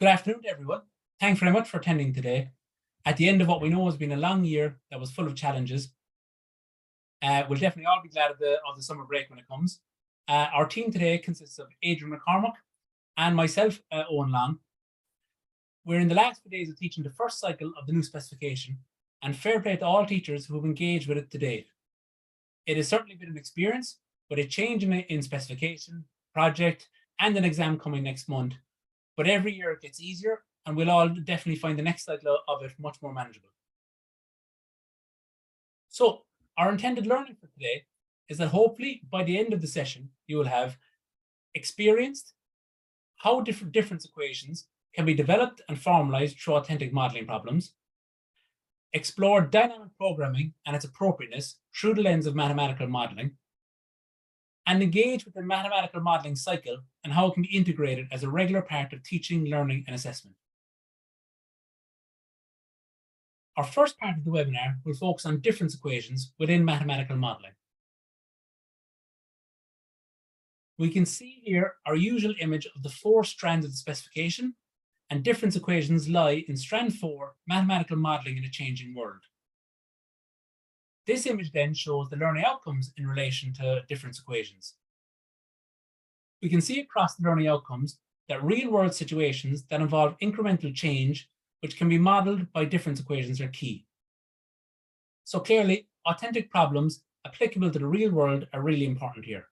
Good afternoon, everyone. Thanks very much for attending today. At the end of what we know has been a long year that was full of challenges. We'll definitely all be glad of the summer break when it comes. Our team today consists of Adrian McCormack and myself, Owen Long. We're in the last few days of teaching the first cycle of the new specification, and fair play to all teachers who have engaged with it to date. It has certainly been an experience, with a change in specification, project, and an exam coming next month. But every year it gets easier, and we'll all definitely find the next cycle of it much more manageable. So our intended learning for today is that hopefully by the end of the session, you will have experienced how difference equations can be developed and formalized through authentic modeling problems, explored dynamic programming and its appropriateness through the lens of mathematical modeling, and engage with the mathematical modeling cycle and how it can be integrated as a regular part of teaching, learning, and assessment. Our first part of the webinar will focus on difference equations within mathematical modeling. We can see here our usual image of the 4 strands of the specification, and difference equations lie in strand 4, mathematical modeling in a changing world. This image then shows the learning outcomes in relation to difference equations. We can see across the learning outcomes that real-world situations that involve incremental change, which can be modeled by difference equations, are key. So clearly, authentic problems applicable to the real world are really important here.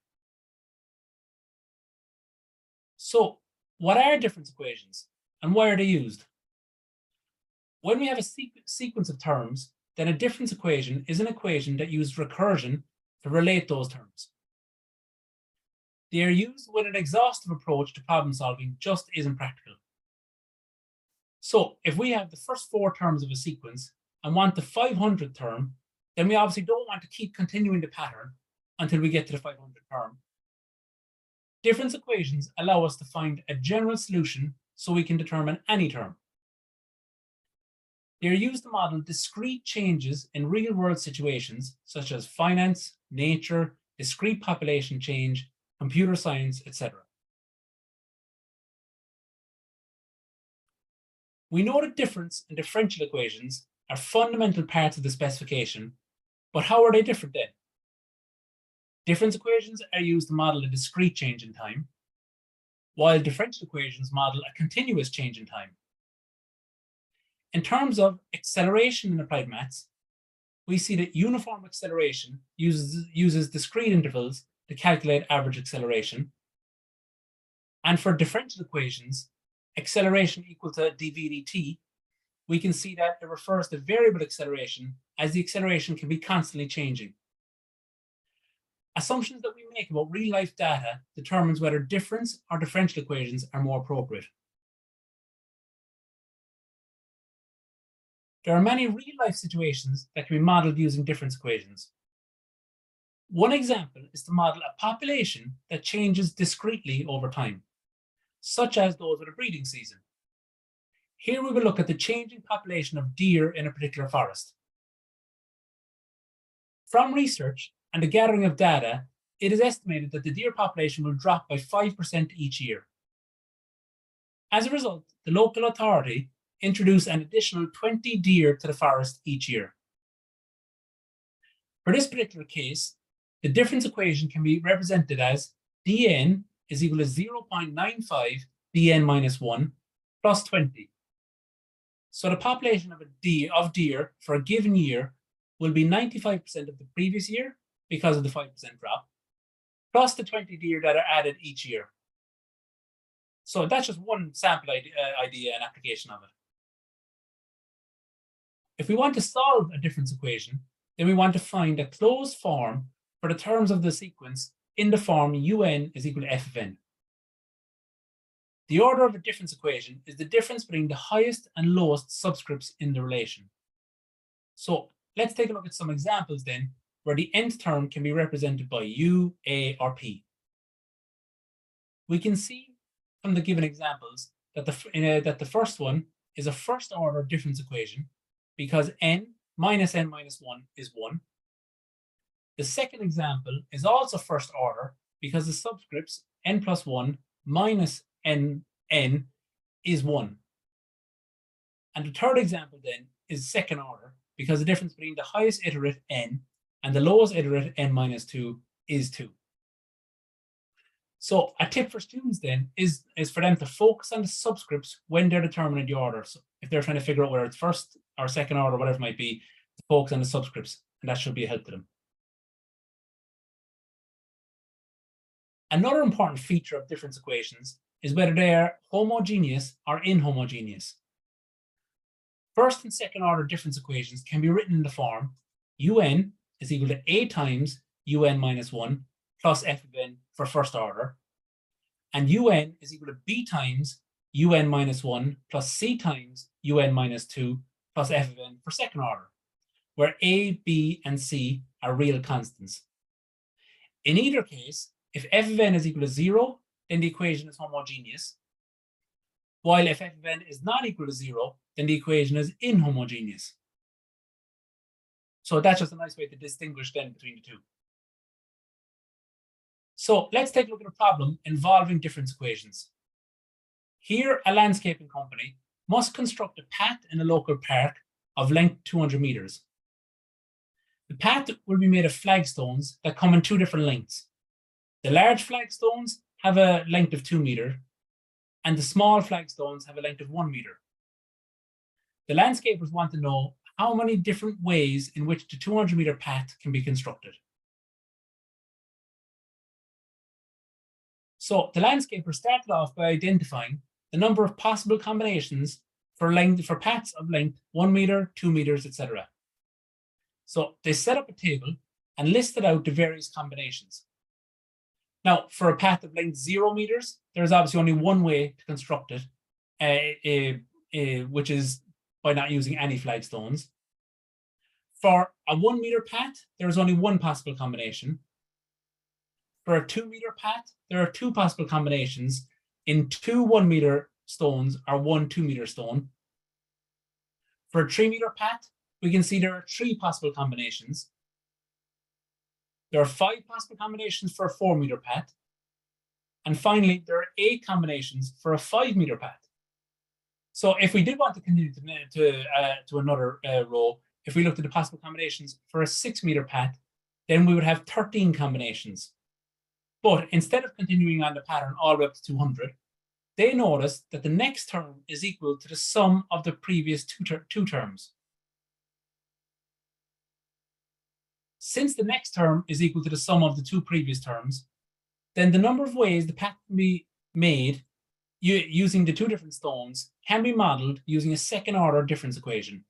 So what are difference equations and why are they used? When we have a sequence of terms, then a difference equation is an equation that uses recursion to relate those terms. They are used when an exhaustive approach to problem solving just isn't practical. So if we have the first 4 terms of a sequence and want the 500th term, then we obviously don't want to keep continuing the pattern until we get to the 500th term. Difference equations allow us to find a general solution so we can determine any term. They are used to model discrete changes in real-world situations, such as finance, nature, discrete population change, computer science, etc. We know that difference and differential equations are fundamental parts of the specification, but how are they different then? Difference equations are used to model a discrete change in time, while differential equations model a continuous change in time. In terms of acceleration in applied maths, we see that uniform acceleration uses discrete intervals to calculate average acceleration. And for differential equations, acceleration equal to dv dt, we can see that it refers to variable acceleration, as the acceleration can be constantly changing. Assumptions that we make about real-life data determines whether difference or differential equations are more appropriate. There are many real-life situations that can be modeled using difference equations. One example is to model a population that changes discretely over time, such as those with a breeding season. Here we will look at the changing population of deer in a particular forest. From research and the gathering of data, it is estimated that the deer population will drop by 5% each year. As a result, the local authority introduce an additional 20 deer to the forest each year. For this particular case, the difference equation can be represented as dn is equal to 0.95 dn minus 1 plus 20. So the population of deer for a given year will be 95% of the previous year because of the 5% drop, plus the 20 deer that are added each year. So that's just one sample idea and application of it. If we want to solve a difference equation, then we want to find a closed form for the terms of the sequence in the form un is equal to f of n. The order of a difference equation is the difference between the highest and lowest subscripts in the relation. So let's take a look at some examples then, where the nth term can be represented by u, a, or p. We can see from the given examples that the first one is a first order difference equation, because n minus 1 is 1. The second example is also first order because the subscripts n plus 1 minus n is 1. And the third example then is second order, because the difference between the highest iterate n and the lowest iterate n minus 2 is 2. So a tip for students then is for them to focus on the subscripts when they're determining the order. So if they're trying to figure out whether it's first or second order, whatever it might be, to focus on the subscripts, and that should be a help to them. Another important feature of difference equations is whether they are homogeneous or inhomogeneous. First and second order difference equations can be written in the form un is equal to a times un minus 1 plus f of n for first order, and un is equal to b times un minus 1 plus c times un minus 2 plus f of n for second order, where a, b, and c are real constants. In either case, if f of n is equal to 0, then the equation is homogeneous, while if f of n is not equal to 0, then the equation is inhomogeneous. So that's just a nice way to distinguish then between the two. So let's take a look at a problem involving difference equations. Here, a landscaping company must construct a path in a local park of length 200 meters. The path will be made of flagstones that come in two different lengths. The large flagstones have a length of 2 meters, and the small flagstones have a length of 1 meter. The landscapers want to know how many different ways in which the 200-meter path can be constructed. So the landscaper started off by identifying the number of possible combinations for paths of length 1 meter, 2 meters, etc. So they set up a table and listed out the various combinations. Now, for a path of length 0 meters, there's obviously only one way to construct it, which is by not using any flagstones. For a 1 meter path, there is only one possible combination. For a 2 meter path, there are two possible combinations in 2 1 meter stones or 1 2 meter stone. For a 3 meter path, we can see there are 3 possible combinations. There are 5 possible combinations for a 4 meter path. And finally, there are 8 combinations for a 5 meter path. So if we did want to continue to another row, if we looked at the possible combinations for a 6 meter path, then we would have 13 combinations. But instead of continuing on the pattern all the way up to 200, they noticed that the next term is equal to the sum of the previous two terms. Since the next term is equal to the sum of the 2 previous terms, then the number of ways the path can be made using the 2 different stones can be modeled using a second order difference equation.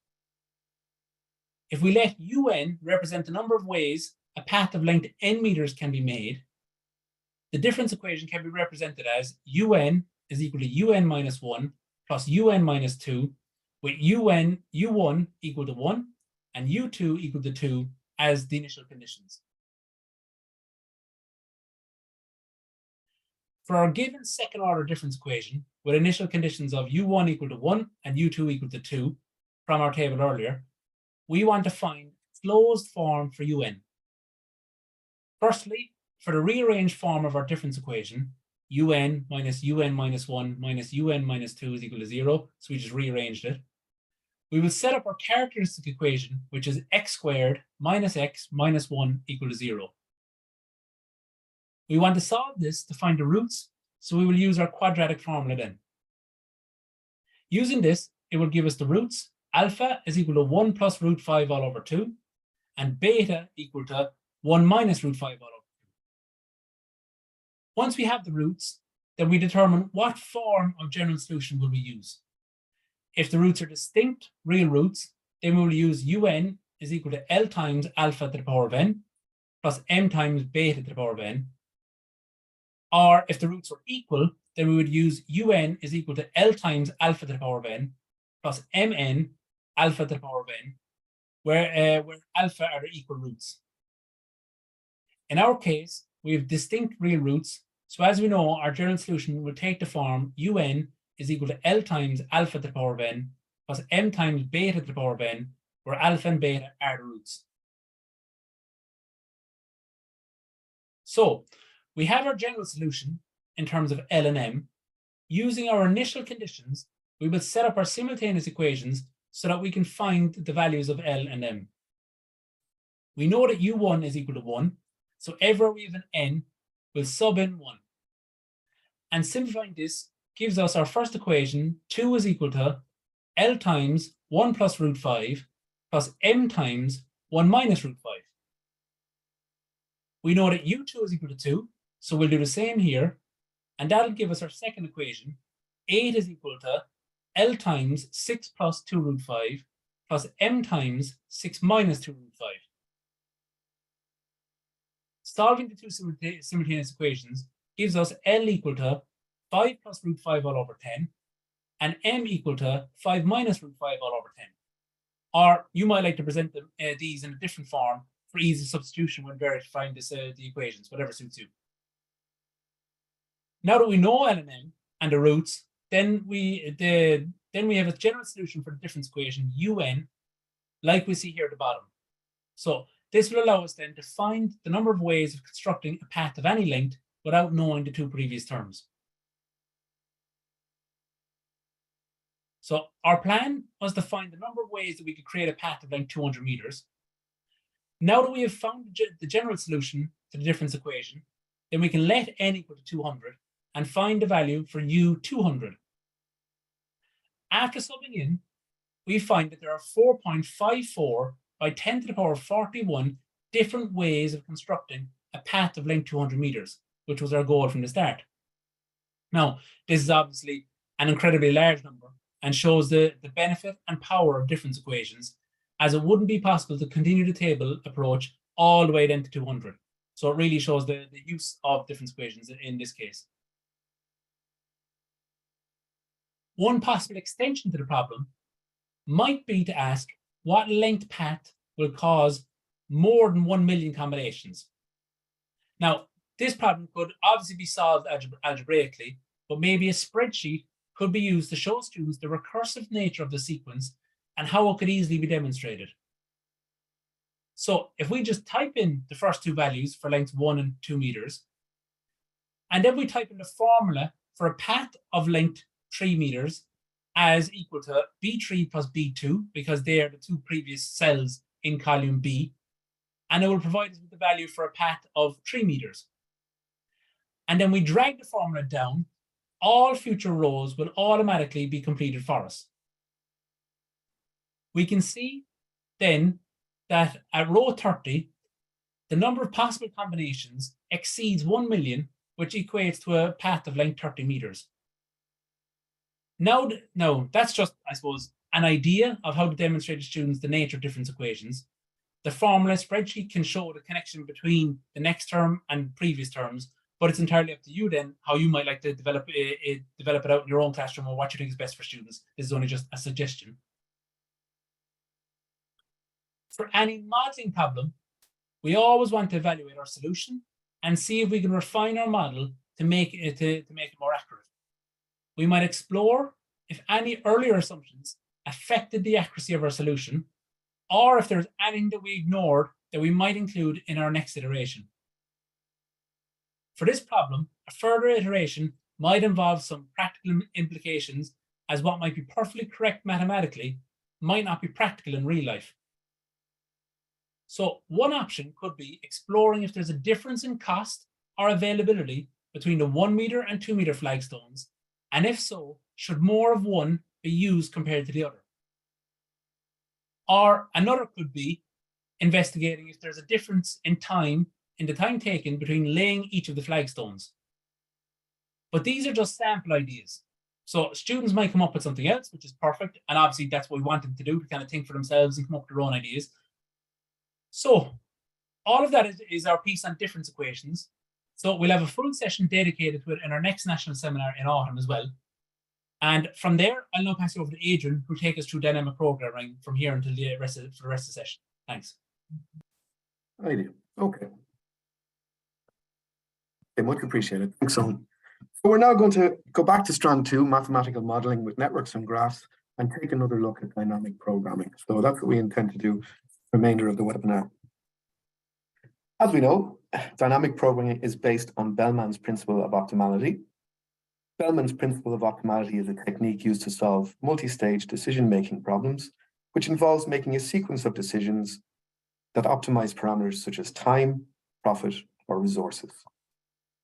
If we let un represent the number of ways a path of length n meters can be made, the difference equation can be represented as un is equal to un minus 1 plus un minus 2, with u1 equal to 1 and u2 equal to 2 as the initial conditions. For our given second order difference equation with initial conditions of u1 equal to 1 and u2 equal to 2 from our table earlier, we want to find closed form for un. Firstly, for the rearranged form of our difference equation, un minus 1 minus un minus 2 is equal to 0, so we just rearranged it. We will set up our characteristic equation, which is x squared minus x minus 1 equal to 0. We want to solve this to find the roots, so we will use our quadratic formula then. Using this, it will give us the roots. Alpha is equal to 1 plus root 5 all over 2, and beta equal to 1 minus root 5 all over 2. Once we have the roots, then we determine what form of general solution will we use. If the roots are distinct real roots, then we will use un is equal to L times alpha to the power of n plus m times beta to the power of n. Or if the roots are equal, then we would use un is equal to L times alpha to the power of n plus mn alpha to the power of n, where alpha are the equal roots. In our case, we have distinct real roots, so as we know, our general solution will take the form un is equal to L times alpha to the power of n plus m times beta to the power of n, where alpha and beta are the roots. So we have our general solution in terms of L and m. Using our initial conditions, we will set up our simultaneous equations so that we can find the values of L and M. We know that U1 is equal to 1, so everywhere we have an N, we'll sub in 1. And simplifying this gives us our first equation, 2 is equal to L times 1 plus root 5 plus M times 1 minus root 5. We know that U2 is equal to 2, so we'll do the same here, and that'll give us our second equation, 8 is equal to L times 6 plus 2 root 5 plus M times 6 minus 2 root 5. Solving the two simultaneous equations gives us L equal to 5 plus root 5 all over 10 and M equal to 5 minus root 5 all over 10. Or you might like to present them, these in a different form for easy substitution when verifying the equations, whatever suits you. Now that we know L and M and the roots, then we have a general solution for the difference equation UN, like we see here at the bottom. So this will allow us then to find the number of ways of constructing a path of any length without knowing the two previous terms. So our plan was to find the number of ways that we could create a path of length 200 meters. Now that we have found the general solution to the difference equation, then we can let n equal to 200 and find the value for U200. After subbing in, we find that there are 4.54 by 10 to the power of 41 different ways of constructing a path of length 200 meters, which was our goal from the start. Now, this is obviously an incredibly large number and shows the benefit and power of difference equations, as it wouldn't be possible to continue the table approach all the way then to 200. So it really shows the use of difference equations in this case. One possible extension to the problem might be to ask what length path will cause more than 1 million combinations. Now, this problem could obviously be solved algebraically, but maybe a spreadsheet could be used to show students the recursive nature of the sequence and how it could easily be demonstrated. So if we just type in the first two values for lengths 1 and 2 meters, and then we type in the formula for a path of length 3 meters as equal to B3 plus B2, because they are the two previous cells in column B, and it will provide us with the value for a path of 3 meters. And then we drag the formula down, all future rows will automatically be completed for us. We can see then that at row 30, the number of possible combinations exceeds 1 million, which equates to a path of length 30 meters. Now, that's just, I suppose, an idea of how to demonstrate to students the nature of difference equations. The formula spreadsheet can show the connection between the next term and previous terms, but it's entirely up to you then how you might like to develop it out in your own classroom or what you think is best for students. This is only just a suggestion. For any modeling problem, we always want to evaluate our solution and see if we can refine our model to make it more accurate. We might explore if any earlier assumptions affected the accuracy of our solution, or if there's anything that we ignored that we might include in our next iteration. For this problem, a further iteration might involve some practical implications, as what might be perfectly correct mathematically might not be practical in real life. So one option could be exploring if there's a difference in cost or availability between the 1 meter and 2 meter flagstones, and if so, should more of one be used compared to the other? Or another could be investigating if there's a difference in the time taken between laying each of the flagstones. But these are just sample ideas. So students might come up with something else, which is perfect. And obviously that's what we want them to do, to kind of think for themselves and come up with their own ideas. So all of that is our piece on difference equations. So we'll have a full session dedicated to it in our next national seminar in autumn as well. And from there, I'll now pass you over to Adrian, who'll take us through dynamic programming from here until the rest of the session. Thanks. Ideal. Okay, much appreciated. Thanks, Owen. So we're now going to go back to strand 2, mathematical modeling with networks and graphs, and take another look at dynamic programming. So that's what we intend to do the remainder of the webinar. As we know, dynamic programming is based on Bellman's principle of optimality. Bellman's principle of optimality is a technique used to solve multi-stage decision-making problems, which involves making a sequence of decisions that optimize parameters such as time, profit, or resources.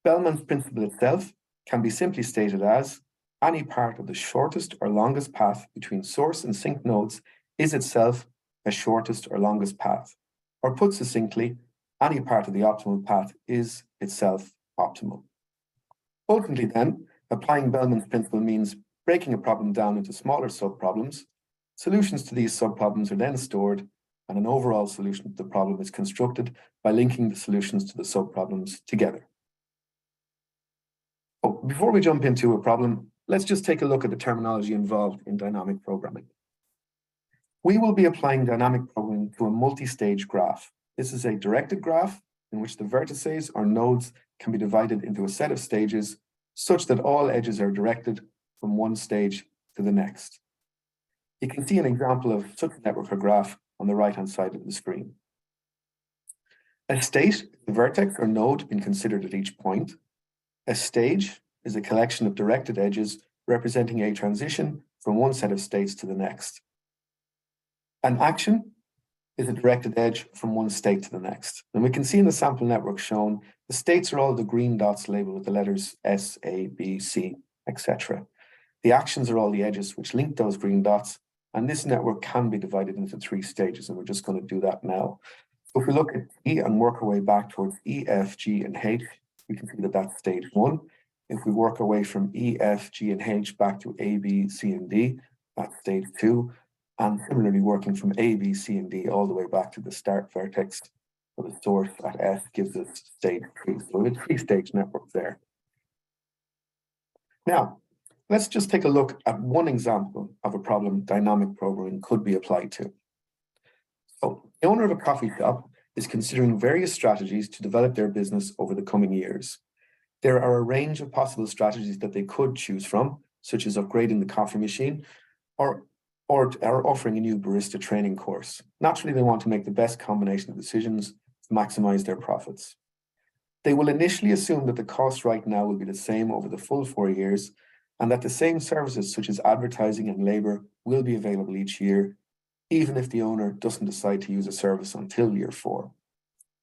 Bellman's principle itself can be simply stated as any part of the shortest or longest path between source and sink nodes is itself a shortest or longest path. Or put succinctly, any part of the optimal path is itself optimal. Ultimately then, applying Bellman's principle means breaking a problem down into smaller subproblems. Solutions to these subproblems are then stored, and an overall solution to the problem is constructed by linking the solutions to the subproblems together. Before we jump into a problem, let's just take a look at the terminology involved in dynamic programming. We will be applying dynamic programming to a multi-stage graph. This is a directed graph in which the vertices or nodes can be divided into a set of stages such that all edges are directed from one stage to the next. You can see an example of such a network or graph on the right-hand side of the screen. A state, the vertex or node being considered at each point. A stage is a collection of directed edges representing a transition from one set of states to the next. An action is a directed edge from one state to the next. And we can see in the sample network shown, the states are all the green dots labeled with the letters S, A, B, C, etc. The actions are all the edges which link those green dots, and this network can be divided into 3 stages, and we're just going to do that now. So if we look at E and work our way back towards E, F, G, and H, we can see that that's stage 1. If we work our way from E, F, G, and H back to A, B, C, and D, that's stage 2. And similarly, working from A, B, C, and D all the way back to the start vertex of the source at F gives us stage 3. So we have a 3-stage network there. Now, let's just take a look at one example of a problem dynamic programming could be applied to. So the owner of a coffee shop is considering various strategies to develop their business over the coming years. There are a range of possible strategies that they could choose from, such as upgrading the coffee machine or offering a new barista training course. Naturally, they want to make the best combination of decisions to maximize their profits. They will initially assume that the cost right now will be the same over the full 4 years, and that the same services such as advertising and labor will be available each year, even if the owner doesn't decide to use a service until year 4.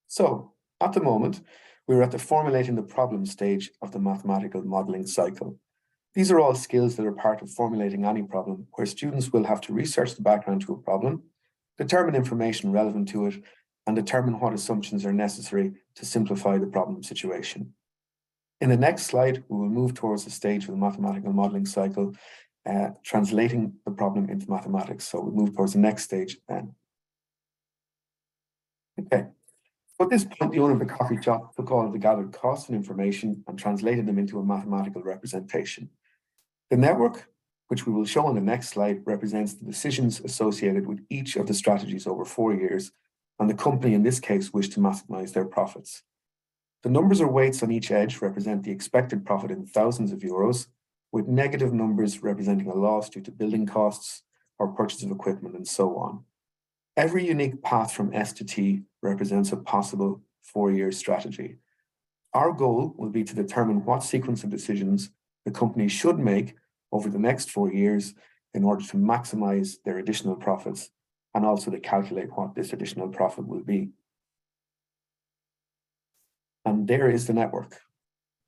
So, at the moment, we're at the formulating the problem stage of the mathematical modeling cycle. These are all skills that are part of formulating any problem, where students will have to research the background to a problem, determine information relevant to it, and determine what assumptions are necessary to simplify the problem situation. In the next slide, we will move towards the stage of the mathematical modeling cycle, translating the problem into mathematics. So we'll move towards the next stage then. Okay. At this point, the owner of the coffee shop took all of the gathered costs and information and translated them into a mathematical representation. The network, which we will show on the next slide, represents the decisions associated with each of the strategies over 4 years, and the company in this case wished to maximize their profits. The numbers or weights on each edge represent the expected profit in thousands of euros, with negative numbers representing a loss due to building costs or purchase of equipment and so on. Every unique path from S to T represents a possible 4-year strategy. Our goal will be to determine what sequence of decisions the company should make over the next 4 years in order to maximize their additional profits, and also to calculate what this additional profit will be. And there is the network.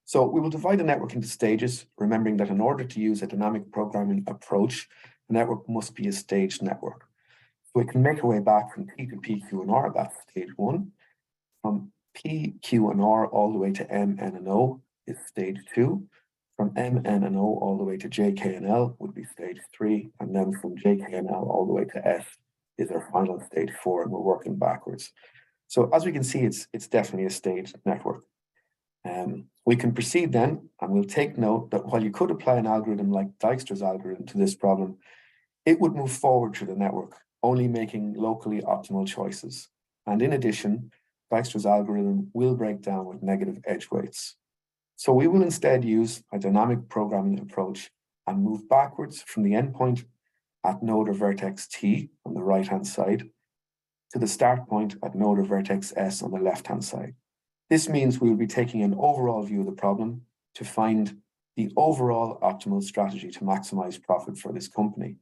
So we will divide the network into stages, remembering that in order to use a dynamic programming approach, the network must be a staged network. So we can make our way back from P to P, Q, and R, that's stage 1. From P, Q, and R all the way to M, N, and O is stage 2. From M, N, and O all the way to J, K, and L would be stage 3. And then from J, K, and L all the way to S is our final stage 4, and we're working backwards. So as we can see, it's definitely a staged network. We can proceed then, and we'll take note that while you could apply an algorithm like Dijkstra's algorithm to this problem, it would move forward through the network, only making locally optimal choices. And in addition, Dijkstra's algorithm will break down with negative edge weights. So we will instead use a dynamic programming approach and move backwards from the endpoint at node or vertex T on the right-hand side to the start point at node or vertex S on the left-hand side. This means we will be taking an overall view of the problem to find the overall optimal strategy to maximize profit for this company.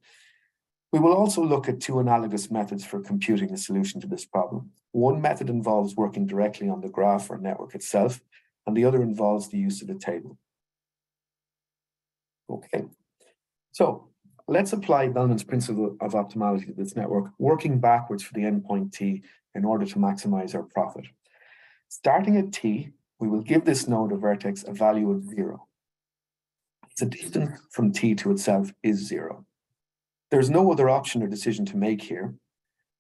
We will also look at two analogous methods for computing a solution to this problem. One method involves working directly on the graph or network itself, and the other involves the use of a table. Okay, so let's apply Bellman's principle of optimality to this network, working backwards for the endpoint t in order to maximize our profit. Starting at t, we will give this node or vertex a value of 0. The distance from t to itself is 0. There's no other option or decision to make here,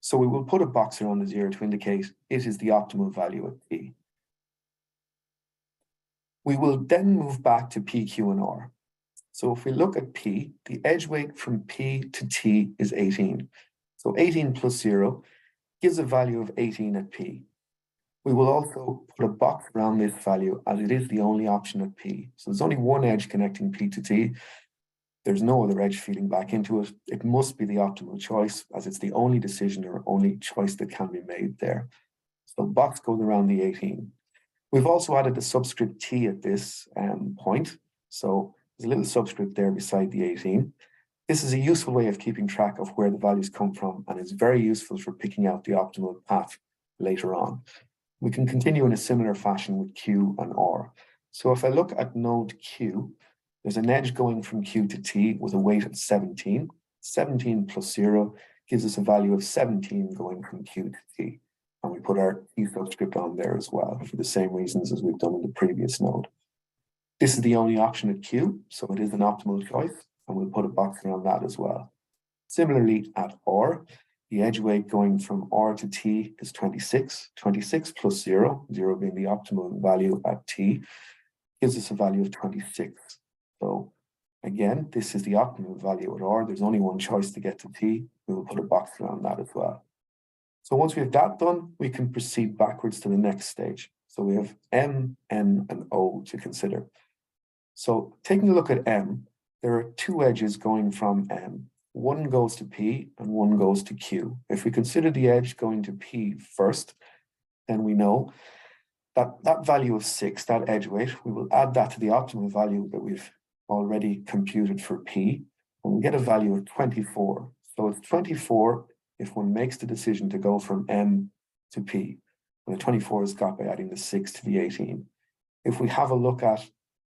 so we will put a box around the 0 to indicate it is the optimal value at t. We will then move back to p, q, and r. So if we look at p, the edge weight from p to t is 18. So 18 plus 0 gives a value of 18 at p. We will also put a box around this value as it is the only option at p. So there's only one edge connecting p to t. There's no other edge feeding back into it. It must be the optimal choice as it's the only decision or only choice that can be made there. So box goes around the 18. We've also added a subscript t at this point. So there's a little subscript there beside the 18. This is a useful way of keeping track of where the values come from, and it's very useful for picking out the optimal path later on. We can continue in a similar fashion with q and r. So if I look at node q, there's an edge going from q to t with a weight of 17. 17 plus 0 gives us a value of 17 going from q to t. And we put our t subscript on there as well for the same reasons as we've done in the previous node. This is the only option at q, so it is an optimal choice, and we'll put a box around that as well. Similarly, at r, the edge weight going from r to t is 26. 26 plus 0, 0 being the optimal value at t, gives us a value of 26. So again, this is the optimal value at r. There's only one choice to get to t. We will put a box around that as well. So once we have that done, we can proceed backwards to the next stage. So we have m, n, and o to consider. So taking a look at m, there are two edges going from m. One goes to p and one goes to q. If we consider the edge going to p first, then we know that that value of 6, that edge weight, we will add that to the optimal value that we've already computed for p, and we get a value of 24. So it's 24 if one makes the decision to go from m to p. And the 24 is got by adding the 6 to the 18. If we have a look at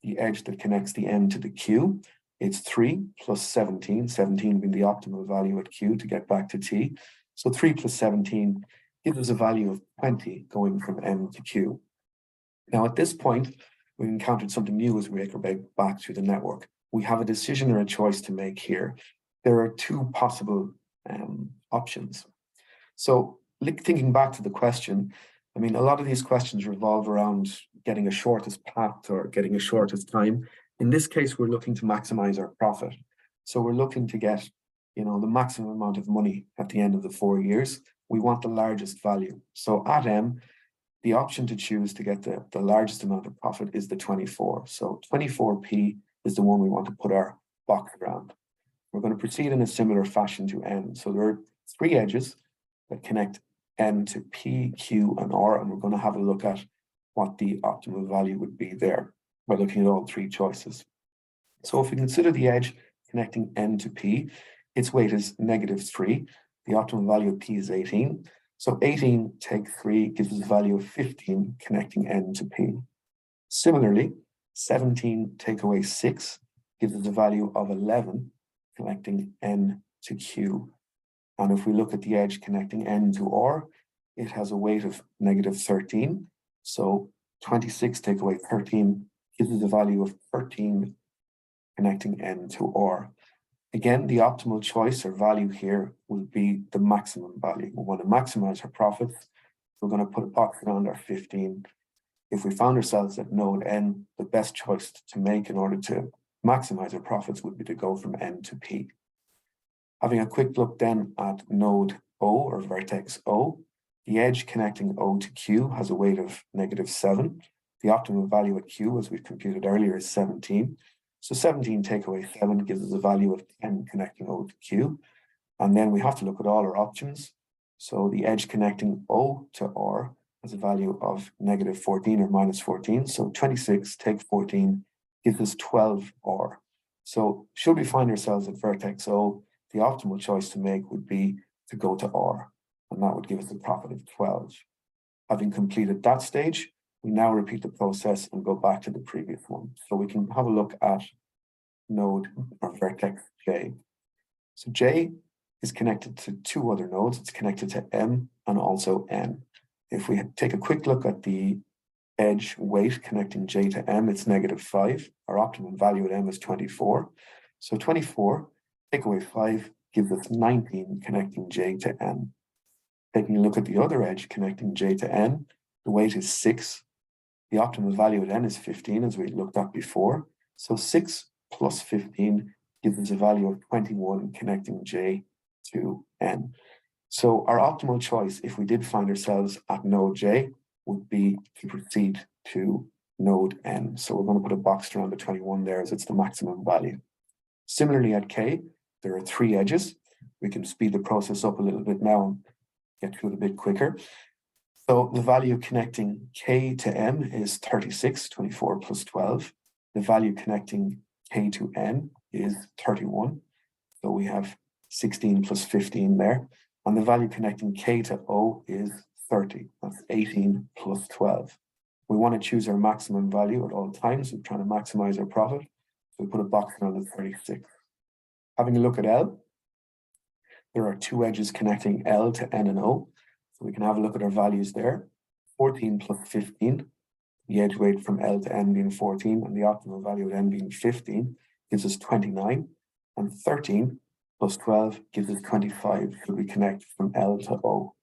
the edge that connects the m to the q, it's 3 plus 17, 17 being the optimal value at q to get back to t. So 3 plus 17 gives us a value of 20 going from m to q. Now at this point, we've encountered something new as we make our way back through the network. We have a decision or a choice to make here. There are two possible options. So thinking back to the question, I mean, a lot of these questions revolve around getting a shortest path or getting a shortest time. In this case, we're looking to maximize our profit. So we're looking to get, the maximum amount of money at the end of the 4 years. We want the largest value. So at m, the option to choose to get the largest amount of profit is the 24. So 24p is the one we want to put our box around. We're going to proceed in a similar fashion to n. So there are 3 edges that connect n to p, q, and r, and we're going to have a look at what the optimal value would be there by looking at all 3 choices. So if we consider the edge connecting n to p, its weight is -3. The optimal value of p is 18. So 18 take 3 gives us a value of 15 connecting n to p. Similarly, 17 take away 6 gives us a value of 11 connecting n to q. And if we look at the edge connecting n to r, it has a weight of -13. So 26 take away 13 gives us a value of 13 connecting n to r. Again, the optimal choice or value here will be the maximum value. We want to maximize our profits. We're going to put a box around our 15. If we found ourselves at node n, the best choice to make in order to maximize our profits would be to go from n to p. Having a quick look then at node O or vertex O, the edge connecting O to Q has a weight of -7. The optimal value at Q, as we've computed earlier, is 17. So 17 take away 7 gives us a value of 10 connecting O to Q. And then we have to look at all our options. So the edge connecting O to R has a value of -14 or -14. So 26 take 14 gives us 12R. So should we find ourselves at vertex O, the optimal choice to make would be to go to R, and that would give us a profit of 12. Having completed that stage, we now repeat the process and go back to the previous one. So we can have a look at node or vertex J. So J is connected to two other nodes. It's connected to M and also N. If we take a quick look at the edge weight connecting J to M, it's -5. Our optimum value at M is 24. So 24, take away 5, gives us 19 connecting J to N. Taking a look at the other edge connecting J to N, the weight is 6. The optimal value at N is 15, as we looked at before. So 6 plus 15 gives us a value of 21 connecting J to N. So our optimal choice, if we did find ourselves at node J, would be to proceed to node N. So we're going to put a box around the 21 there as it's the maximum value. Similarly at K, there are 3 edges. We can speed the process up a little bit now and get through it a bit quicker. So the value connecting K to M is 36, 24 plus 12. The value connecting K to N is 31. So we have 16 plus 15 there. And the value connecting K to O is 30. That's 18 plus 12. We want to choose our maximum value at all times. We're trying to maximize our profit. So we put a box around the 36. Having a look at L, there are 2 edges connecting L to N and O. So we can have a look at our values there. 14 plus 15, the edge weight from L to N being 14, and the optimal value at N being 15, gives us 29. And 13 plus 12 gives us 25 should we connect from L to O.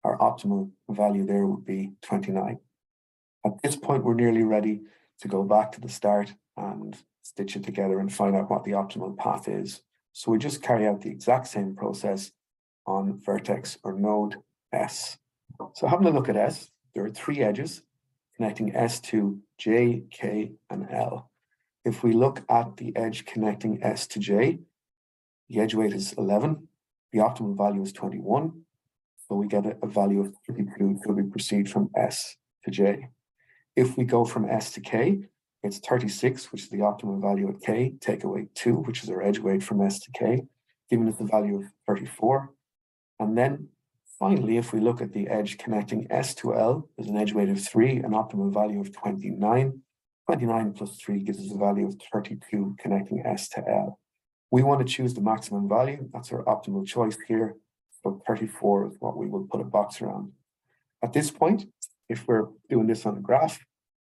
Our optimal value there would be 29. At this point, we're nearly ready to go back to the start and stitch it together and find out what the optimal path is. So we just carry out the exact same process on vertex or node S. So having a look at S, there are 3 edges connecting S to J, K, and L. If we look at the edge connecting S to J, the edge weight is 11. The optimal value is 21. So we get a value of 32 so we proceed from S to J. If we go from S to K, it's 36, which is the optimal value at K, take away 2, which is our edge weight from S to K, giving us the value of 34. And then finally, if we look at the edge connecting S to L, there's an edge weight of 3, an optimal value of 29. 29 plus 3 gives us a value of 32 connecting S to L. We want to choose the maximum value. That's our optimal choice here. So 34 is what we will put a box around. At this point, if we're doing this on a graph,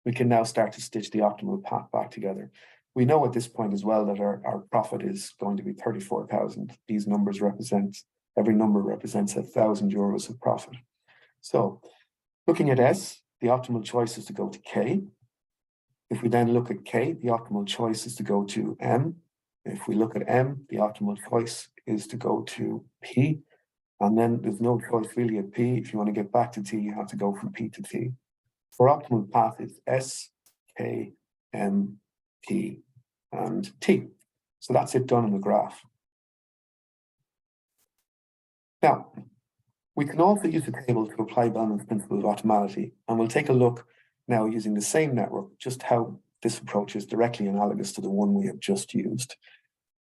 we can now start to stitch the optimal path back together. We know at this point as well that our profit is going to be 34,000. These numbers represent, every number represents €1,000 of profit. So looking at S, the optimal choice is to go to K. If we then look at K, the optimal choice is to go to M. If we look at M, the optimal choice is to go to P. And then there's no choice really at P. If you want to get back to T, you have to go from P to T. Our optimal path is S, K, M, P, and T. So that's it done in the graph. Now, we can also use the table to apply Bellman's principle of optimality, and we'll take a look now using the same network, just how this approach is directly analogous to the one we have just used.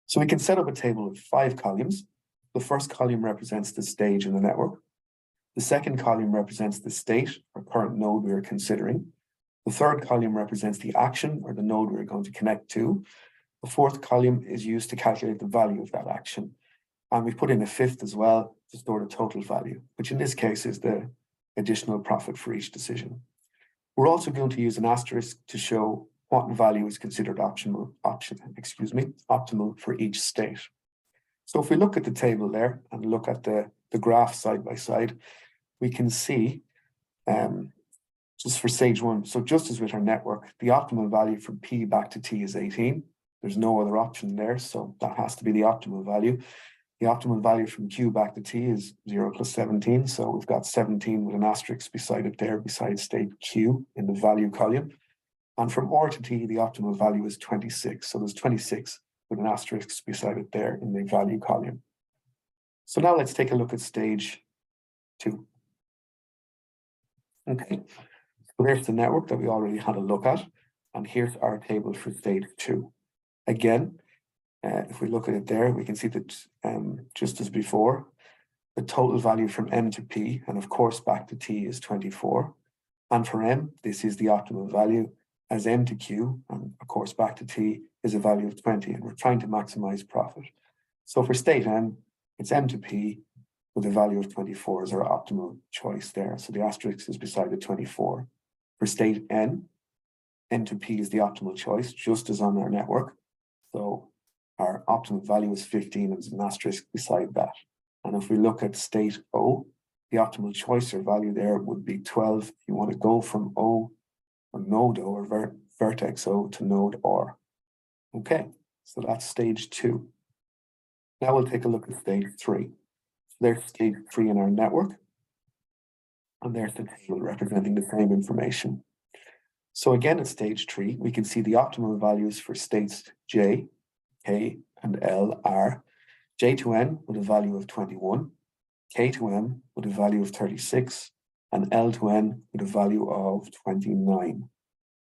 So we can set up a table of 5 columns. The first column represents the stage in the network. The second column represents the state or current node we are considering. The third column represents the action or the node we're going to connect to. The fourth column is used to calculate the value of that action. And we've put in a fifth as well to store the total value, which in this case is the additional profit for each decision. We're also going to use an asterisk to show what value is considered optimal for each state. So if we look at the table there and look at the graph side by side, we can see just for stage 1, so just as with our network, the optimal value from P back to T is 18. There's no other option there, so that has to be the optimal value. The optimal value from Q back to T is 0 plus 17, so we've got 17 with an asterisk beside it there, beside state Q in the value column. And from R to T, the optimal value is 26, so there's 26 with an asterisk beside it there in the value column. So now let's take a look at stage 2. Okay, so there's the network that we already had a look at. And here's our table for stage 2. Again, if we look at it there, we can see that just as before, the total value from M to P, and of course back to T, is 24. And for M, this is the optimal value, as M to Q, and of course back to T, is a value of 20, and we're trying to maximize profit. So for state M, it's M to P with a value of 24 as our optimal choice there. So the asterisk is beside the 24. For state N, N to P is the optimal choice, just as on our network. So our optimal value is 15, and there's an asterisk beside that. And if we look at state O, the optimal choice or value there would be 12. You want to go from O, or node O, or vertex O, to node R. Okay, so that's stage 2. Now we'll take a look at stage 3. So there's stage 3 in our network, and there's the table representing the same information. So again, at stage 3, we can see the optimal values for states J, K, and L are J to N with a value of 21, K to M with a value of 36, and L to N with a value of 29. And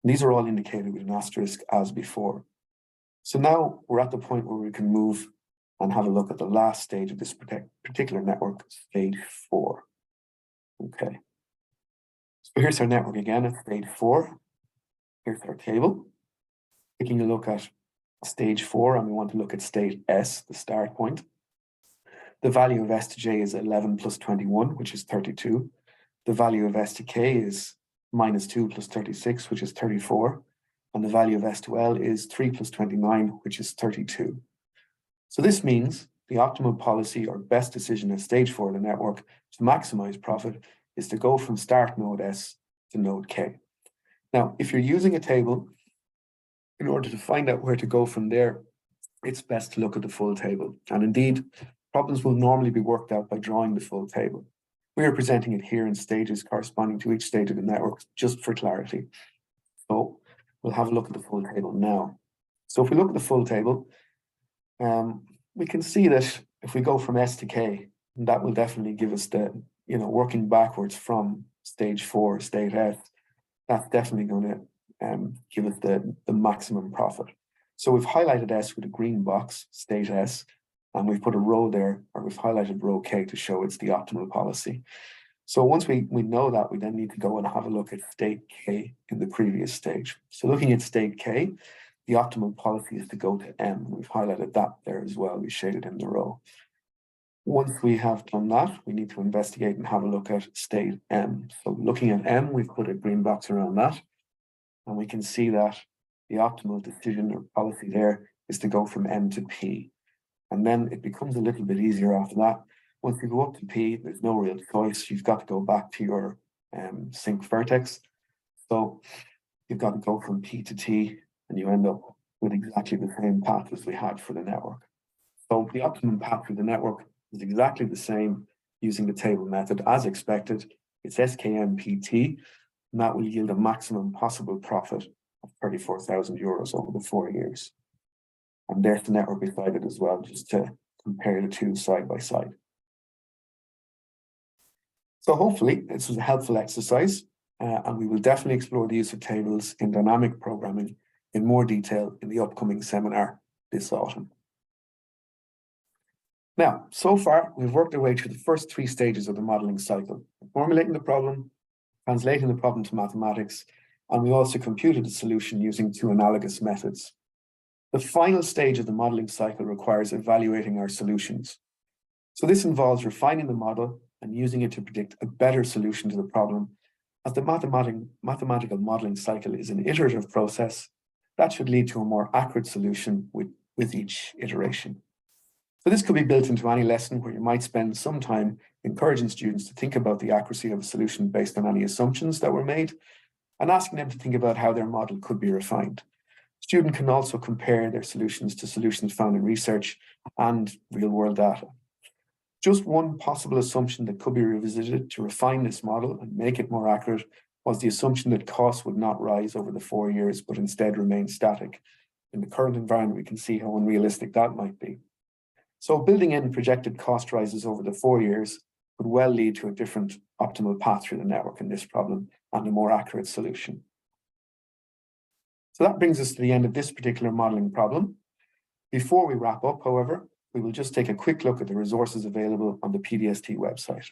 these are all indicated with an asterisk as before. So now we're at the point where we can move and have a look at the last stage of this particular network, stage 4. Okay. So here's our network again at stage 4. Here's our table. Taking a look at stage 4, and we want to look at state S, the start point. The value of S to J is 11 plus 21, which is 32. The value of S to K is minus 2 plus 36, which is 34. And the value of S to L is 3 plus 29, which is 32. So this means the optimal policy or best decision at stage 4 of the network to maximize profit is to go from start node S to node K. Now, if you're using a table, in order to find out where to go from there, it's best to look at the full table. And indeed, problems will normally be worked out by drawing the full table. We are presenting it here in stages corresponding to each stage of the network, just for clarity. So we'll have a look at the full table now. So if we look at the full table, we can see that if we go from S to K, that will definitely give us the, working backwards from stage 4, state S, that's definitely going to give us the maximum profit. So we've highlighted S with a green box, state S, and we've put a row there, or we've highlighted row K to show it's the optimal policy. So once we know that, we then need to go and have a look at state K in the previous stage. So looking at state K, the optimal policy is to go to M. We've highlighted that there as well. We shaded in the row. Once we have done that, we need to investigate and have a look at state M. So looking at M, we've put a green box around that. And we can see that the optimal decision or policy there is to go from M to P. And then it becomes a little bit easier after that. Once you go up to P, there's no real choice. You've got to go back to your sync vertex. So you've got to go from P to T, and you end up with exactly the same path as we had for the network. So the optimum path for the network is exactly the same using the table method as expected. It's SKMPT, and that will yield a maximum possible profit of 34,000 euros over the 4 years. And there's the network beside it as well, just to compare the two side by side. So hopefully this was a helpful exercise, and we will definitely explore the use of tables in dynamic programming in more detail in the upcoming seminar this autumn. Now, so far, we've worked our way through the first 3 stages of the modeling cycle: formulating the problem, translating the problem to mathematics, and we also computed the solution using 2 analogous methods. The final stage of the modeling cycle requires evaluating our solutions. So this involves refining the model and using it to predict a better solution to the problem. As the mathematical modeling cycle is an iterative process, that should lead to a more accurate solution with each iteration. So this could be built into any lesson where you might spend some time encouraging students to think about the accuracy of a solution based on any assumptions that were made, and asking them to think about how their model could be refined. Students can also compare their solutions to solutions found in research and real-world data. Just one possible assumption that could be revisited to refine this model and make it more accurate was the assumption that costs would not rise over the 4 years, but instead remain static. In the current environment, we can see how unrealistic that might be. So building in projected cost rises over the 4 years could well lead to a different optimal path through the network in this problem and a more accurate solution. So that brings us to the end of this particular modeling problem. Before we wrap up, however, we will just take a quick look at the resources available on the PDST website.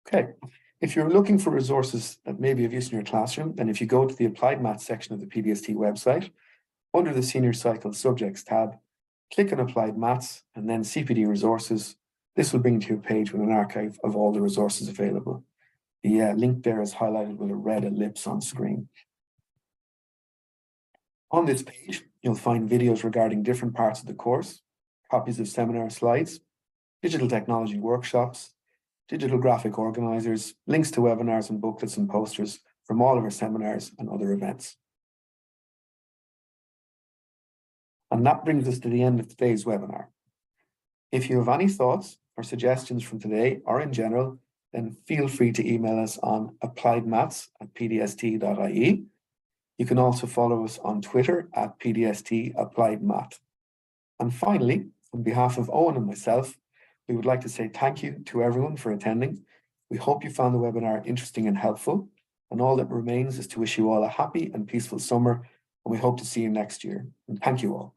Okay, if you're looking for resources that may be of use in your classroom, then if you go to the Applied Maths section of the PDST website, under the Senior Cycle Subjects tab, click on Applied Maths and then CPD Resources. This will bring you to a page with an archive of all the resources available. The link there is highlighted with a red ellipse on screen. On this page, you'll find videos regarding different parts of the course, copies of seminar slides, digital technology workshops, digital graphic organizers, links to webinars and booklets and posters from all of our seminars and other events. And that brings us to the end of today's webinar. If you have any thoughts or suggestions from today or in general, then feel free to email us on appliedmaths@pdst.ie. You can also follow us on Twitter @PDSTAppliedMath. And finally, on behalf of Owen and myself, we would like to say thank you to everyone for attending. We hope you found the webinar interesting and helpful. And all that remains is to wish you all a happy and peaceful summer. And we hope to see you next year. And thank you all.